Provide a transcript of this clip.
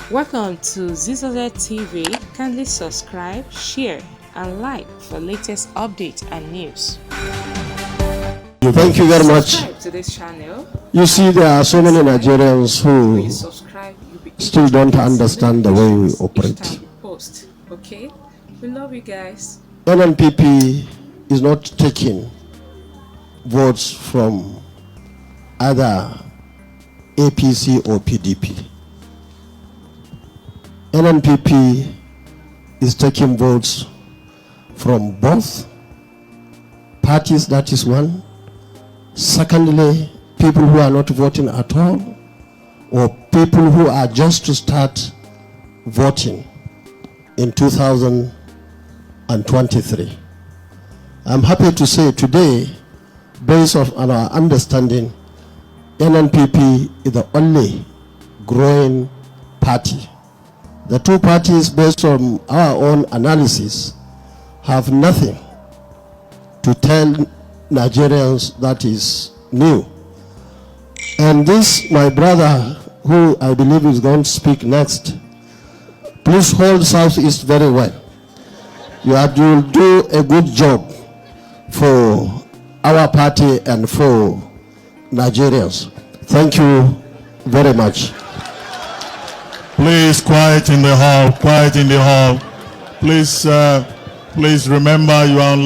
Welcome to Zisodel TV. Kindly subscribe, share, and like for latest updates and news. Thank you very much. Subscribe to this channel. You see, there are so many Nigerians who still don't understand the way we operate. Post, okay? We love you guys. NNPP is not taking votes from either APC or PDP. NNPP is taking votes from both parties, that is one. Secondly, people who are not voting at all, or people who are just to start voting in 2023. I'm happy to say today, based on our understanding, NNPP is the only growing party. The two parties, based on our own analysis, have nothing to tell Nigerians that is new. And this, my brother, who I believe is going to speak next, please hold Southeast very well. You will do a good job for our party and for Nigerians. Thank you very much. Please, quiet in the hall, quiet in the hall. Please remember you are on